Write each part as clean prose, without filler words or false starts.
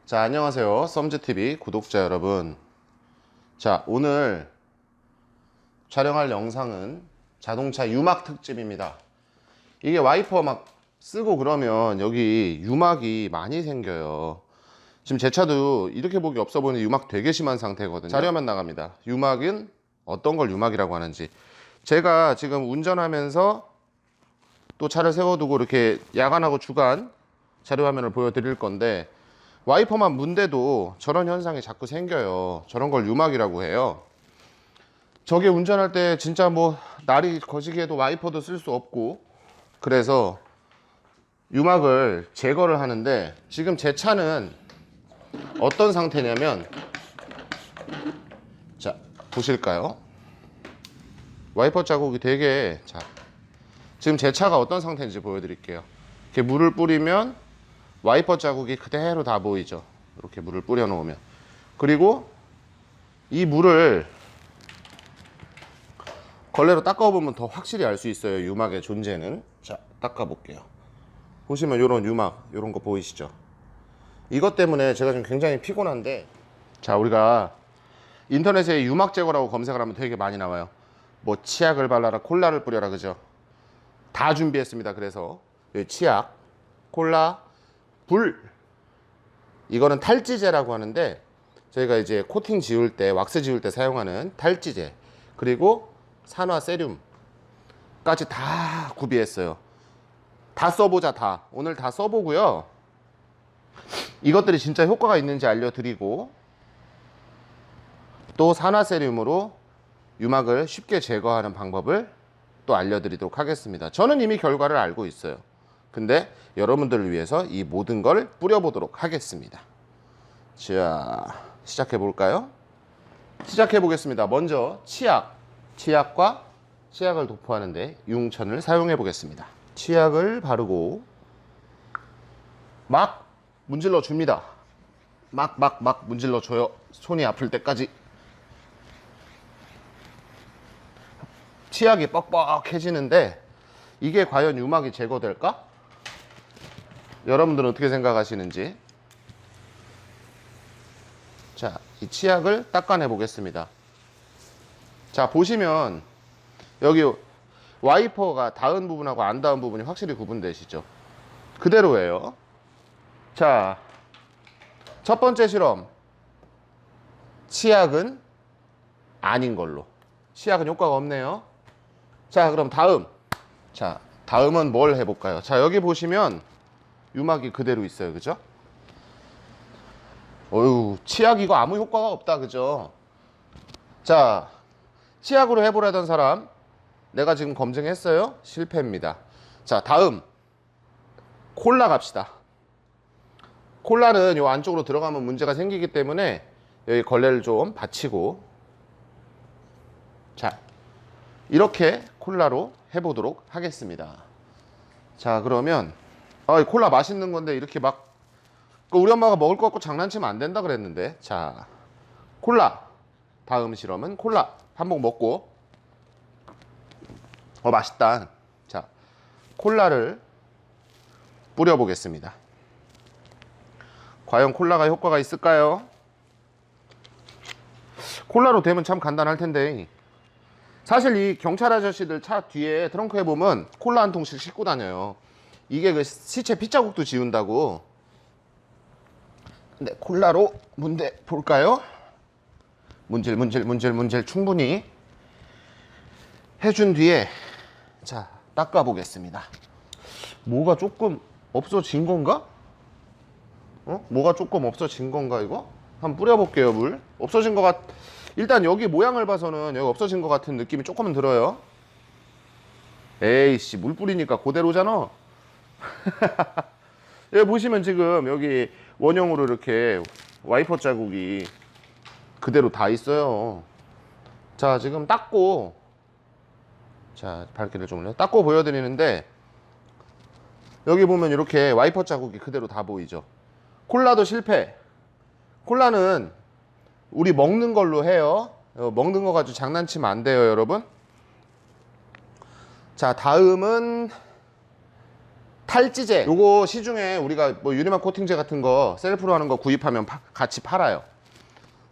자, 안녕하세요. 썸즈TV 구독자 여러분. 자, 오늘 촬영할 영상은 자동차 유막 특집입니다. 이게 와이퍼 막 쓰고 그러면 여기 유막이 많이 생겨요. 지금 제 차도 이렇게 보기 없어 보이는 유막 되게 심한 상태거든요. 자료화면 나갑니다. 유막은 어떤 걸 유막이라고 하는지. 제가 지금 운전하면서 또 차를 세워두고 이렇게 야간하고 주간 자료화면을 보여드릴 건데, 와이퍼만 문대도 저런 현상이 자꾸 생겨요. 저런 걸 유막이라고 해요. 저게 운전할 때 진짜 뭐 날이 거시기에도 와이퍼도 쓸 수 없고, 그래서 유막을 제거를 하는데, 지금 제 차는 어떤 상태냐면, 자 보실까요? 와이퍼 자국이 되게, 자 지금 제 차가 어떤 상태인지 보여드릴게요. 이렇게 물을 뿌리면 와이퍼 자국이 그대로 다 보이죠. 이렇게 물을 뿌려 놓으면. 그리고 이 물을 걸레로 닦아 보면 더 확실히 알 수 있어요, 유막의 존재는. 자, 닦아 볼게요. 보시면 요런 유막, 요런 거 보이시죠? 이것 때문에 제가 지금 굉장히 피곤한데, 자, 우리가 인터넷에 유막 제거라고 검색을 하면 되게 많이 나와요. 뭐 치약을 발라라, 콜라를 뿌려라, 그죠? 다 준비했습니다. 그래서 여기 치약, 콜라, 불, 이거는 탈지제라고 하는데, 저희가 이제 코팅 지울 때, 왁스 지울 때 사용하는 탈지제, 그리고 산화 세륨까지 다 구비했어요. 다 써보자. 다 오늘 다 써보고요, 이것들이 진짜 효과가 있는지 알려드리고, 또 산화 세륨으로 유막을 쉽게 제거하는 방법을 또 알려드리도록 하겠습니다. 저는 이미 결과를 알고 있어요. 근데 여러분들을 위해서 이 모든 걸 뿌려보도록 하겠습니다. 자, 시작해 볼까요? 시작해 보겠습니다. 먼저 치약과 치약을 도포하는데 융천을 사용해 보겠습니다. 치약을 바르고 막 문질러 줍니다. 막 문질러 줘요. 손이 아플 때까지. 치약이 뻑뻑해지는데 이게 과연 유막이 제거될까? 여러분들은 어떻게 생각하시는지. 자, 이 치약을 닦아내 보겠습니다. 자, 보시면 여기 와이퍼가 닿은 부분하고 안 닿은 부분이 확실히 구분되시죠? 그대로예요. 자, 첫 번째 실험, 치약은 아닌 걸로. 치약은 효과가 없네요. 자, 그럼 다음은 뭘 해볼까요? 자, 여기 보시면 유막이 그대로 있어요. 그죠? 어휴, 치약 이거 아무 효과가 없다. 그죠? 자, 치약으로 해보려던 사람, 내가 지금 검증했어요. 실패입니다. 자, 다음 콜라 갑시다. 콜라는 요 안쪽으로 들어가면 문제가 생기기 때문에 여기 걸레를 좀 받치고, 자, 이렇게 콜라로 해보도록 하겠습니다. 자, 그러면 콜라 맛있는 건데 이렇게 막, 우리 엄마가 먹을 거 갖고 장난치면 안 된다 그랬는데. 자, 콜라. 다음 실험은 콜라 한 몫 먹고, 맛있다. 자, 콜라를 뿌려 보겠습니다. 과연 콜라가 효과가 있을까요? 콜라로 되면 참 간단할 텐데, 사실 이 경찰 아저씨들 차 뒤에 트렁크에 보면 콜라 한 통씩 싣고 다녀요. 이게 그 시체 핏자국도 지운다고. 근데 콜라로 문대 볼까요? 문질 충분히 해준 뒤에, 자, 닦아 보겠습니다. 뭐가 조금 없어진 건가? 뭐가 조금 없어진 건가 이거? 한번 뿌려볼게요. 물 없어진 것 같... 일단 여기 모양을 봐서는 여기 없어진 것 같은 느낌이 조금은 들어요. 에이씨, 물 뿌리니까 그대로잖아. 여기 보시면 지금 여기 원형으로 이렇게 와이퍼 자국이 그대로 다 있어요. 자, 지금 닦고, 자, 밝기를 좀 올려 닦고 보여드리는데, 여기 보면 이렇게 와이퍼 자국이 그대로 다 보이죠? 콜라도 실패. 콜라는 우리 먹는 걸로 해요. 먹는 거 가지고 장난치면 안 돼요, 여러분. 자, 다음은 탈지제 요거 시중에 우리가 뭐 유리막 코팅제 같은 거 셀프로 하는 거 구입하면 같이 팔아요.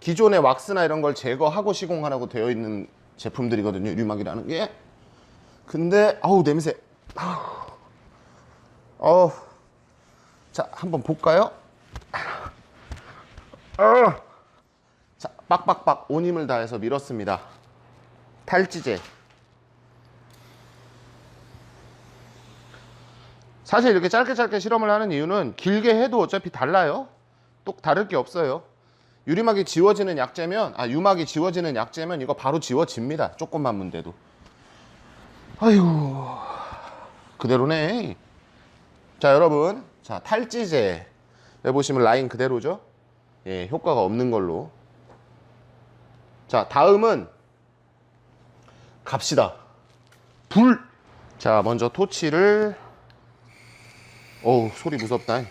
기존의 왁스나 이런 걸 제거하고 시공하라고 되어 있는 제품들이거든요, 유리막이라는 게. 근데 아우 냄새. 자, 한번 볼까요? 자, 빡빡빡 온 힘을 다해서 밀었습니다. 탈지제. 사실 이렇게 짧게 실험을 하는 이유는 길게 해도 어차피 달라요. 또 다를 게 없어요. 유리막이 지워지는 약재면, 유막이 지워지는 약재면 이거 바로 지워집니다. 조금만 문대도. 아이고, 그대로네. 자, 여러분, 자, 탈지제. 여기 보시면 라인 그대로죠? 예, 효과가 없는 걸로. 자, 다음은 갑시다. 불. 자, 먼저 토치를. 어우, 소리 무섭다.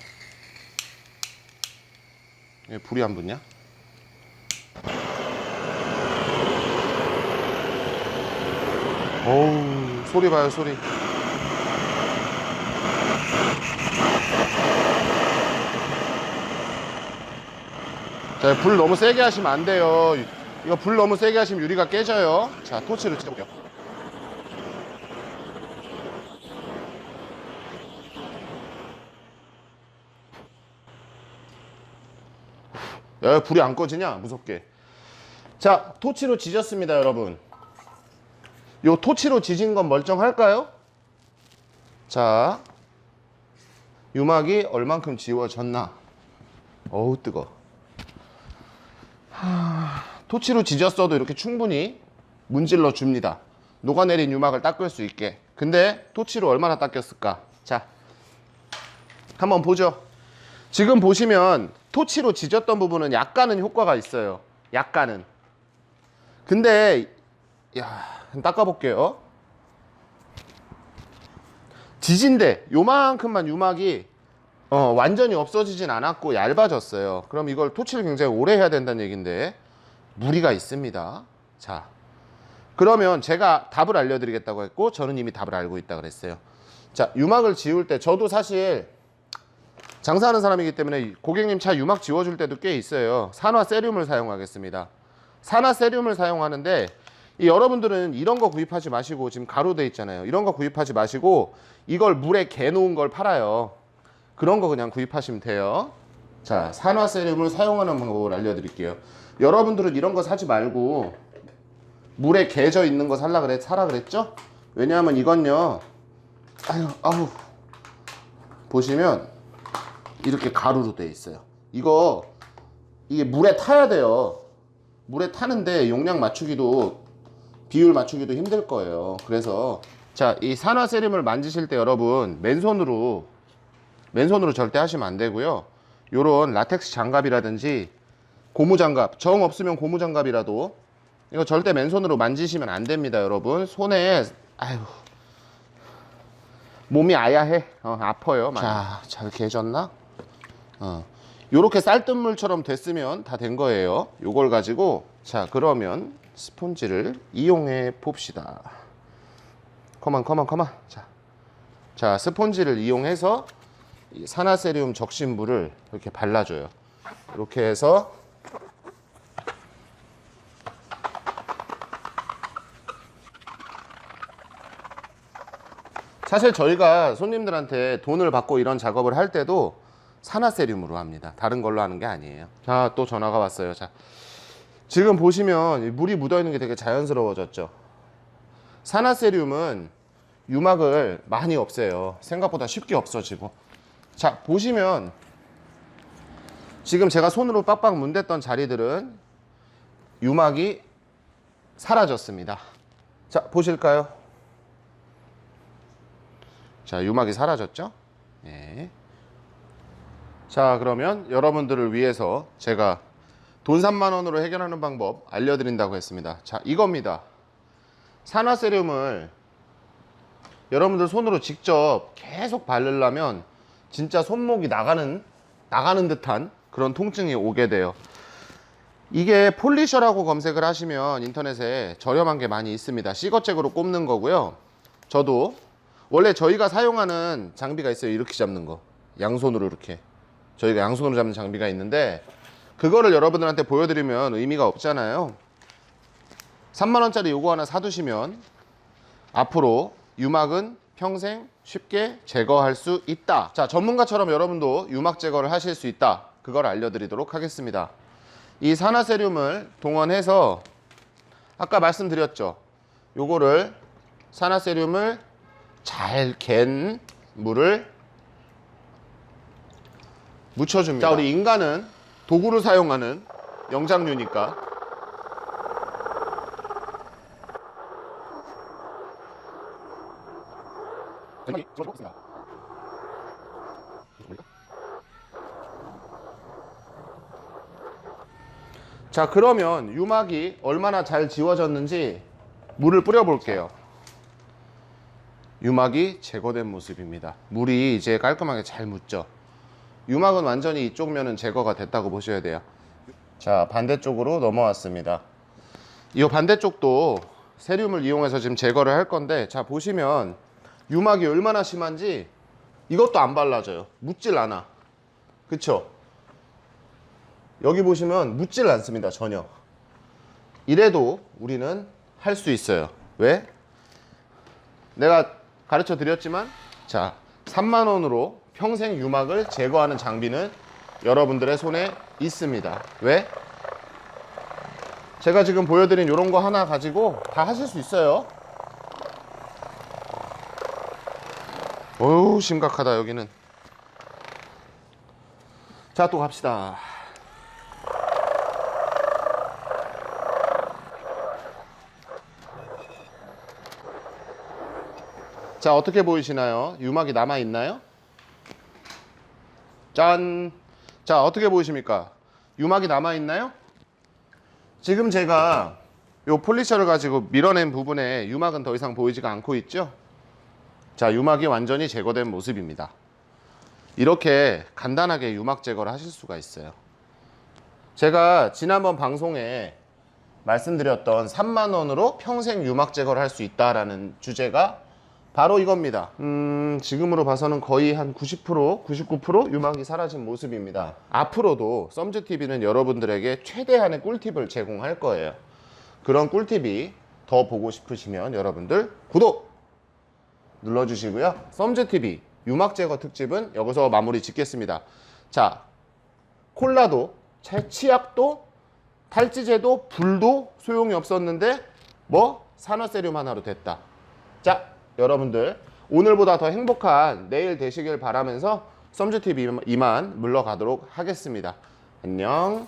예, 불이 안 붙냐? 어우, 소리 봐요, 소리. 자, 불 너무 세게 하시면 안 돼요. 이거 불 너무 세게 하시면 유리가 깨져요. 자, 토치를 켜볼게요. 야, 불이 안 꺼지냐? 무섭게. 자, 토치로 지졌습니다, 여러분. 요 토치로 지진 건 멀쩡할까요? 자, 유막이 얼만큼 지워졌나? 어우, 뜨거. 토치로 지졌어도 이렇게 충분히 문질러 줍니다. 녹아내린 유막을 닦을 수 있게. 근데 토치로 얼마나 닦였을까? 자, 한번 보죠. 지금 보시면 토치로 지졌던 부분은 약간은 효과가 있어요. 약간은. 근데 닦아볼게요. 지진데 요만큼만 유막이 완전히 없어지진 않았고 얇아졌어요. 그럼 이걸 토치를 굉장히 오래 해야 된다는 얘기인데 무리가 있습니다. 자, 그러면 제가 답을 알려드리겠다고 했고 저는 이미 답을 알고 있다 그랬어요. 자, 유막을 지울 때 저도 사실 장사하는 사람이기 때문에 고객님 차 유막 지워줄 때도 꽤 있어요. 산화세륨을 사용하겠습니다. 산화세륨을 사용하는데 여러분들은 이런 거 구입하지 마시고, 지금 가루돼 있잖아요. 이런 거 구입하지 마시고 이걸 물에 개 놓은 걸 팔아요. 그런 거 그냥 구입하시면 돼요. 자, 산화세륨을 사용하는 방법을 알려드릴게요. 여러분들은 이런 거 사지 말고 물에 개져 있는 거 사라 그랬죠? 왜냐하면 이건요, 아우 보시면 이렇게 가루로 돼 있어요. 이게 물에 타야 돼요. 물에 타는데 용량 맞추기도, 비율 맞추기도 힘들 거예요. 그래서 자, 이 산화세륨을 만지실 때 여러분 맨손으로 절대 하시면 안 되고요. 요런 라텍스 장갑이라든지 고무장갑, 정 없으면 고무장갑이라도, 이거 절대 맨손으로 만지시면 안 됩니다, 여러분. 손에 몸이 아야해. 아파요. 많이. 자, 잘 개졌나? 요렇게 쌀뜨물처럼 됐으면 다 된 거예요. 요걸 가지고, 자, 그러면 스폰지를 이용해 봅시다. 컴온. 자, 스폰지를 이용해서 이 산화세륨 적신물을 이렇게 발라줘요. 이렇게 해서 사실 저희가 손님들한테 돈을 받고 이런 작업을 할 때도 산화세륨으로 합니다. 다른 걸로 하는 게 아니에요. 자, 또 전화가 왔어요. 자, 지금 보시면 물이 묻어있는 게 되게 자연스러워졌죠. 산화세륨은 유막을 많이 없애요. 생각보다 쉽게 없어지고. 자, 보시면 지금 제가 손으로 빡빡 문댔던 자리들은 유막이 사라졌습니다. 자, 보실까요? 자, 유막이 사라졌죠? 예. 자, 그러면 여러분들을 위해서 제가 돈 3만 원으로 해결하는 방법 알려드린다고 했습니다. 자, 이겁니다. 산화세륨을 여러분들 손으로 직접 계속 바르려면 진짜 손목이 나가는 듯한 그런 통증이 오게 돼요. 이게 폴리셔라고 검색을 하시면 인터넷에 저렴한 게 많이 있습니다. 시거잭으로 꼽는 거고요. 저도 원래 저희가 사용하는 장비가 있어요. 이렇게 잡는 거. 양손으로 이렇게. 저희가 양손으로 잡는 장비가 있는데 그거를 여러분들한테 보여드리면 의미가 없잖아요. 3만원짜리 요거 하나 사두시면 앞으로 유막은 평생 쉽게 제거할 수 있다. 자, 전문가처럼 여러분도 유막 제거를 하실 수 있다. 그걸 알려드리도록 하겠습니다. 이 산화세륨을 동원해서 아까 말씀드렸죠. 요거를 산화세륨을 잘 갠 물을 묻혀줍니다. 자, 우리 인간은 도구를 사용하는 영장류니까 자, 그러면 유막이 얼마나 잘 지워졌는지 물을 뿌려 볼게요. 유막이 제거된 모습입니다. 물이 이제 깔끔하게 잘 묻죠. 유막은 완전히 이쪽 면은 제거가 됐다고 보셔야 돼요. 자, 반대쪽으로 넘어왔습니다. 이 반대쪽도 세륨을 이용해서 지금 제거를 할 건데, 자, 보시면 유막이 얼마나 심한지 이것도 안 발라져요. 묻질 않아. 그쵸? 여기 보시면 묻질 않습니다. 전혀. 이래도 우리는 할 수 있어요. 왜? 내가 가르쳐 드렸지만, 자, 3만원으로 평생 유막을 제거하는 장비는 여러분들의 손에 있습니다. 왜? 제가 지금 보여드린 이런 거 하나 가지고 다 하실 수 있어요. 어우, 심각하다 여기는. 자, 또 갑시다. 자, 어떻게 보이시나요? 유막이 남아있나요? 짠! 자, 어떻게 보이십니까? 유막이 남아있나요? 지금 제가 요 폴리셔를 가지고 밀어낸 부분에 유막은 더 이상 보이지가 않고 있죠? 자, 유막이 완전히 제거된 모습입니다. 이렇게 간단하게 유막 제거를 하실 수가 있어요. 제가 지난번 방송에 말씀드렸던 3만원으로 평생 유막 제거를 할 수 있다라는 주제가 바로 이겁니다. 지금으로 봐서는 거의 한 90%, 99% 유막이 사라진 모습입니다. 앞으로도 썸즈TV는 여러분들에게 최대한의 꿀팁을 제공할 거예요. 그런 꿀팁이 더 보고 싶으시면 여러분들 구독 눌러주시고요. 썸즈TV 유막 제거 특집은 여기서 마무리 짓겠습니다. 자, 콜라도, 치약도, 탈지제도, 불도 소용이 없었는데 뭐? 산화세륨 하나로 됐다. 자, 여러분들 오늘보다 더 행복한 내일 되시길 바라면서 썸즈TV 이만 물러가도록 하겠습니다. 안녕.